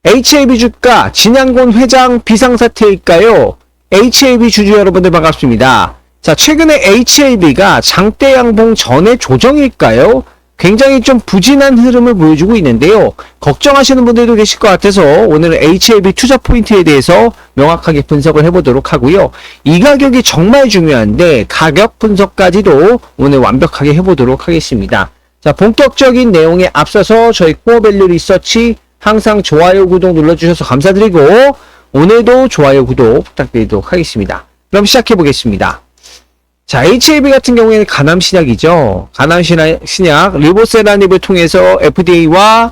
HAB 주가 진양곤 회장 비상사태일까요? HAB 주주 여러분들 반갑습니다. 자, 최근에 HAB가 장대 양봉 전의 조정일까요? 굉장히 좀 부진한 흐름을 보여주고 있는데요. 걱정하시는 분들도 계실 것 같아서 오늘은 HAB 투자 포인트에 대해서 명확하게 분석을 해보도록 하고요. 이 가격이 정말 중요한데 가격 분석까지도 오늘 완벽하게 해보도록 하겠습니다. 자, 본격적인 내용에 앞서서 저희 코어밸류 리서치 항상 좋아요, 구독 눌러주셔서 감사드리고 오늘도 좋아요, 구독 부탁드리도록 하겠습니다. 그럼 시작해보겠습니다. 자, HAB 같은 경우에는 가남신약이죠. 가남신약 리보세라닙을 통해서 FDA와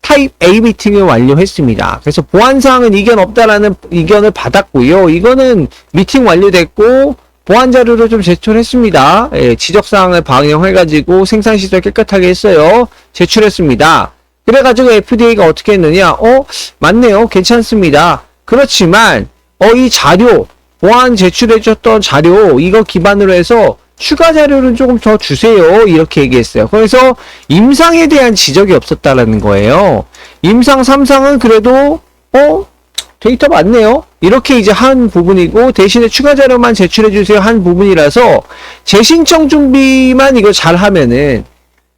타입 A 미팅을 완료했습니다. 그래서 보안사항은 이견 없다라는 의견을 받았고요. 이거는 미팅 완료됐고 보안자료를 좀 제출했습니다. 지적사항을 반영해가지고 생산시설 깨끗하게 했어요. 제출했습니다. 그래가지고 FDA가 어떻게 했느냐? 맞네요. 괜찮습니다. 그렇지만, 이 자료, 보안 제출해줬던 자료, 이거 기반으로 해서 추가 자료를 조금 더 주세요. 이렇게 얘기했어요. 그래서 임상에 대한 지적이 없었다라는 거예요. 임상 3상은 그래도, 데이터 맞네요. 이렇게 이제 한 부분이고, 대신에 추가 자료만 제출해주세요. 한 부분이라서, 재신청 준비만 이거 잘 하면은,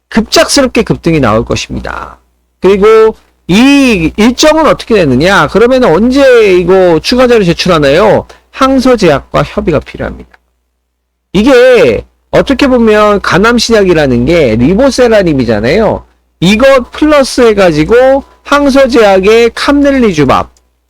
급작스럽게 급등이 나올 것입니다. 그리고 이 일정은 어떻게 되느냐? 그러면 언제 이거 추가 자료 제출하나요? 항서제약과 협의가 필요합니다. 이게 어떻게 보면 가남신약이라는 게 리보세라닙이잖아요. 이거 플러스 해가지고 항서제약의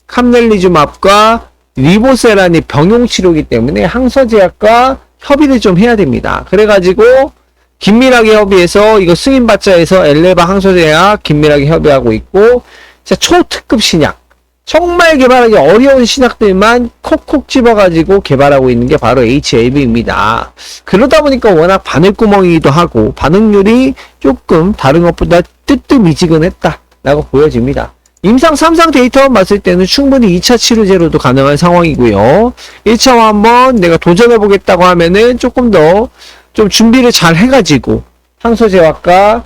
캄넬리주맙과 리보세라닙 병용치료이기 때문에 항서제약과 협의를 좀 해야 됩니다. 그래가지고 긴밀하게 협의해서 이거 승인받자 해서 엘레바 항소제약 긴밀하게 협의하고 있고, 자, 초특급 신약. 정말 개발하기 어려운 신약들만 콕콕 집어가지고 개발하고 있는 게 바로 HAB입니다. 그러다 보니까 워낙 바늘구멍이기도 하고 반응률이 조금 다른 것보다 뜨뜻미지근했다라고 보여집니다. 임상 3상 데이터만 봤을 때는 충분히 2차 치료제로도 가능한 상황이고요. 1차와 한번 내가 도전해보겠다고 하면은 조금 더 좀 준비를 잘 해가지고 항소제약과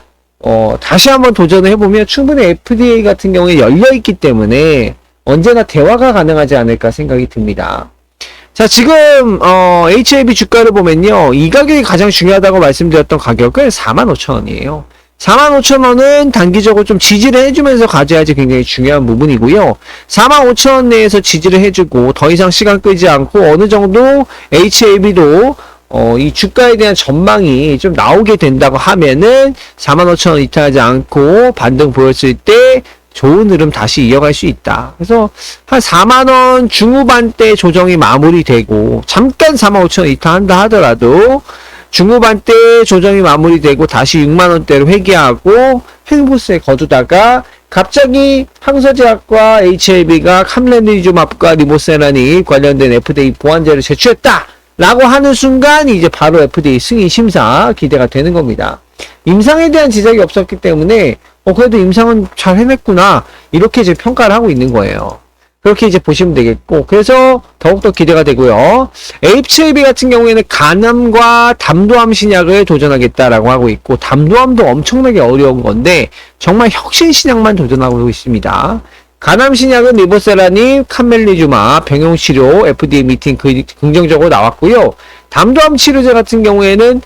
다시 한번 도전을 해보면 충분히 FDA 같은 경우에 열려있기 때문에 언제나 대화가 가능하지 않을까 생각이 듭니다. 자, 지금 HAB 주가를 보면요, 이 가격이 가장 중요하다고 말씀드렸던 가격은 45,000원이에요. 45,000원은 단기적으로 좀 지지를 해주면서 가져야지 굉장히 중요한 부분이고요. 45,000원 내에서 지지를 해주고 더 이상 시간 끌지 않고 어느 정도 HAB도 이 주가에 대한 전망이 좀 나오게 된다고 하면은 45,000원 이탈하지 않고 반등 보였을 때 좋은 흐름 다시 이어갈 수 있다. 그래서 한 4만원 중후반대 조정이 마무리되고 잠깐 45,000원 이탈한다 하더라도 중후반대 조정이 마무리되고 다시 6만원대로 회귀하고 횡보수에 거두다가 갑자기 항서제약과 HAB가 캄넬리주맙과 리보세라닙 관련된 FDA 보안자를 제출했다! 라고 하는 순간 이제 바로 FDA 승인 심사 기대가 되는 겁니다. 임상에 대한 지적이 없었기 때문에 그래도 임상은 잘 해냈구나 이렇게 이제 평가를 하고 있는 거예요. 그렇게 이제 보시면 되겠고, 그래서 더욱더 기대가 되고요. HAB 같은 경우에는 간암과 담도암 신약을 도전하겠다라고 하고 있고, 담도암도 엄청나게 어려운 건데 정말 혁신 신약만 도전하고 있습니다. 간암 신약은 리보세라닙, 캄넬리주맙, 병용치료, FDA 미팅 긍정적으로 나왔고요. 담도암 치료제 같은 경우에는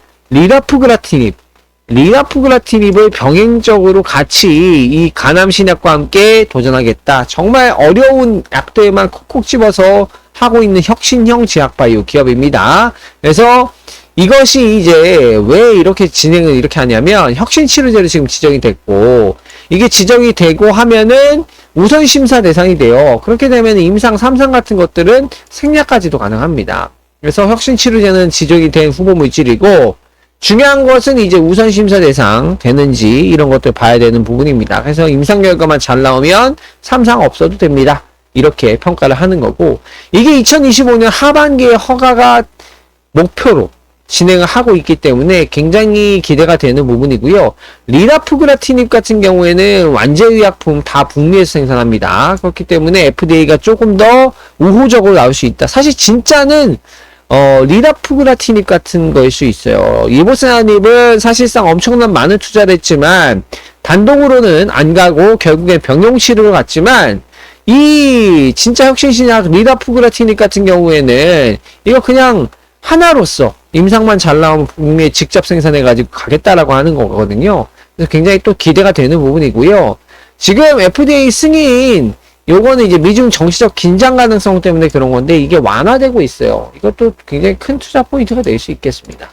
리나프그라티닙을 병행적으로 같이 이 간암 신약과 함께 도전하겠다. 정말 어려운 약들만 콕콕 집어서 하고 있는 혁신형 제약바이오 기업입니다. 그래서 이것이 이제 왜 이렇게 진행을 이렇게 하냐면 혁신 치료제로 지금 지정이 됐고, 이게 지정이 되고 하면은 우선 심사 대상이 돼요. 그렇게 되면 임상 3상 같은 것들은 생략까지도 가능합니다. 그래서 혁신 치료제는 지정이 된 후보 물질이고, 중요한 것은 이제 우선 심사 대상 되는지 이런 것들 봐야 되는 부분입니다. 그래서 임상 결과만 잘 나오면 3상 없어도 됩니다. 이렇게 평가를 하는 거고, 이게 2025년 하반기에 허가가 목표로 진행을 하고 있기 때문에 굉장히 기대가 되는 부분이고요. 리나프그라티닙 같은 경우에는 완제의약품 다 북미에서 생산합니다. 그렇기 때문에 FDA가 조금 더 우호적으로 나올 수 있다. 사실 진짜는 리다푸그라티닙 같은 거일 수 있어요. 리보세라닙은 사실상 엄청난 많은 투자를 했지만 단독으로는 안 가고 결국엔 병용치료로 갔지만 이 진짜 혁신신약 리다푸그라티닙 같은 경우에는 이거 그냥 하나로서 임상만 잘 나오면 분명히 직접 생산해가지고 가겠다라고 하는 거거든요. 그래서 굉장히 또 기대가 되는 부분이고요. 지금 FDA 승인 요거는 이제 미중 정치적 긴장 가능성 때문에 그런 건데 이게 완화되고 있어요. 이것도 굉장히 큰 투자 포인트가 될 수 있겠습니다.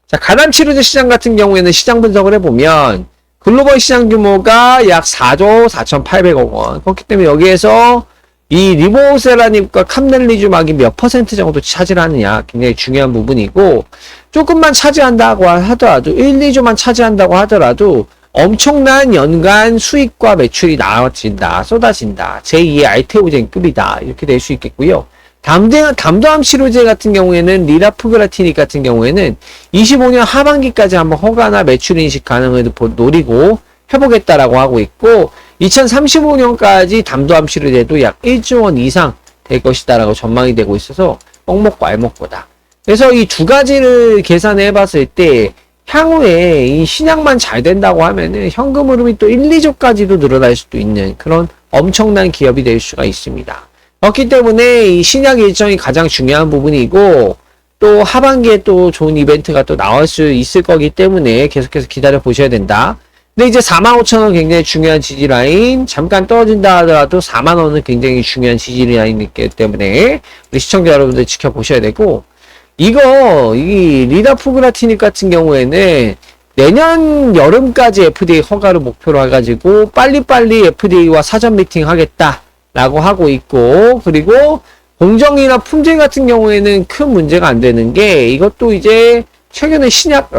자, 가담치료제 시장 같은 경우에는 시장 분석을 해보면 글로벌 시장 규모가 약 4조 4,800억 원. 그렇기 때문에 여기에서 이 리보세라닙과 캄넬리주막이 몇 퍼센트 정도 차지하느냐 굉장히 중요한 부분이고 조금만 차지한다고 하더라도 1, 2조만 차지한다고 하더라도 엄청난 연간 수익과 매출이 나와진다, 쏟아진다. 제2의 알테오젠급이다. 이렇게 될 수 있겠고요. 담도암 치료제 같은 경우에는 리다푸그라티닙 같은 경우에는 25년 하반기까지 한번 허가나 매출 인식 가능을 노리고 해보겠다라고 하고 있고 2035년까지 담도암 치료제도 약 1조 원 이상 될 것이다라고 전망이 되고 있어서 뻑 먹고 알 먹고다. 그래서 이 두 가지를 계산해 봤을 때 향후에 이 신약만 잘 된다고 하면은 현금 흐름이 또 1, 2조까지도 늘어날 수도 있는 그런 엄청난 기업이 될 수가 있습니다. 그렇기 때문에 이 신약 일정이 가장 중요한 부분이고 또 하반기에 또 좋은 이벤트가 또 나올 수 있을 거기 때문에 계속해서 기다려 보셔야 된다. 근데 이제 45,000원 굉장히 중요한 지지라인, 잠깐 떨어진다 하더라도 4만원은 굉장히 중요한 지지라인이기 때문에 우리 시청자 여러분들 지켜보셔야 되고 이 리다푸그라티닙 같은 경우에는 내년 여름까지 FDA 허가를 목표로 해가지고 빨리빨리 FDA와 사전 미팅 하겠다라고 하고 있고 그리고 공정이나 품질 같은 경우에는 큰 문제가 안 되는 게 이것도 이제 최근에 신약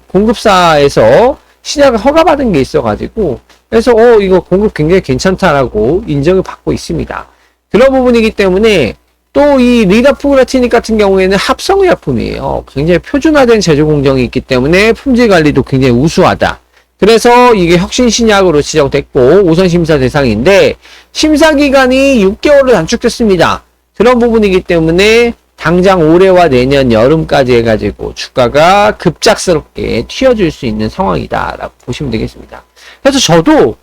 공급사에서 신약을 허가받은 게 있어가지고 그래서 이거 공급 굉장히 괜찮다라고 인정을 받고 있습니다. 그런 부분이기 때문에 또 이 리다푸그라티닙 같은 경우에는 합성의약품이에요. 굉장히 표준화된 제조 공정이 있기 때문에 품질 관리도 굉장히 우수하다. 그래서 이게 혁신신약으로 지정됐고 우선 심사 대상인데 심사 기간이 6개월로 단축됐습니다. 그런 부분이기 때문에 당장 올해와 내년 여름까지 해가지고 주가가 급작스럽게 튀어줄 수 있는 상황이다라고 보시면 되겠습니다. 그래서 저도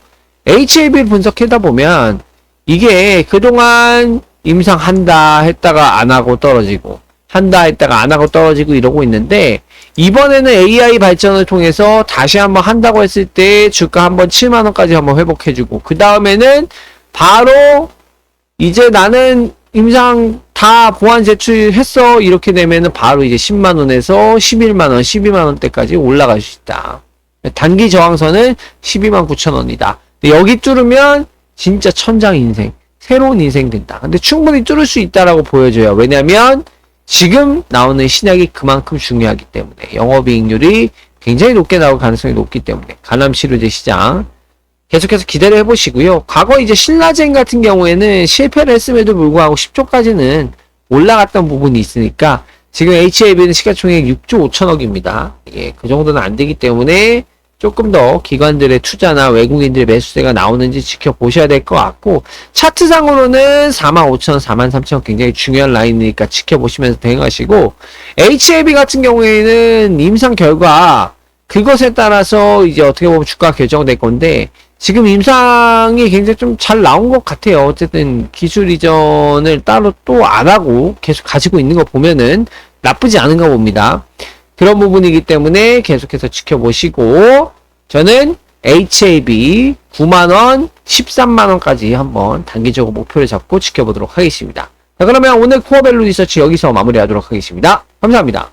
HAB를 분석하다 보면 이게 그동안 임상한다 했다가 안 하고 떨어지고 한다 했다가 안 하고 떨어지고 이러고 있는데 이번에는 AI 발전을 통해서 다시 한번 한다고 했을 때 주가 한번 7만원까지 한번 회복해주고 그 다음에는 바로 이제 나는 임상 다 보완 제출했어 이렇게 되면은 바로 이제 10만원에서 11만원 12만원대까지 올라갈 수 있다. 단기 저항선은 129,000원이다. 여기 뚫으면 진짜 천장 인생 새로운 인생 된다. 근데 충분히 뚫을 수 있다라고 보여져요. 왜냐면 지금 나오는 신약이 그만큼 중요하기 때문에 영업이익률이 굉장히 높게 나올 가능성이 높기 때문에 간암치료제 시장 계속해서 기대를 해보시고요. 과거 이제 신라젠 같은 경우에는 실패를 했음에도 불구하고 10조까지는 올라갔던 부분이 있으니까 지금 HAB는 시가총액 6조 5천억입니다. 예, 그 정도는 안 되기 때문에 조금 더 기관들의 투자나 외국인들의 매수세가 나오는지 지켜보셔야 될 것 같고 차트상으로는 45,000원, 43,000원 굉장히 중요한 라인이니까 지켜보시면서 대응하시고 HAB 같은 경우에는 임상 결과 그것에 따라서 이제 어떻게 보면 주가 결정될 건데 지금 임상이 굉장히 좀 잘 나온 것 같아요. 어쨌든 기술 이전을 따로 또 안 하고 계속 가지고 있는 거 보면은 나쁘지 않은가 봅니다. 그런 부분이기 때문에 계속해서 지켜보시고 저는 HAB 9만원, 13만원까지 한번 단기적으로 목표를 잡고 지켜보도록 하겠습니다. 자, 그러면 오늘 코어밸류 리서치 여기서 마무리하도록 하겠습니다. 감사합니다.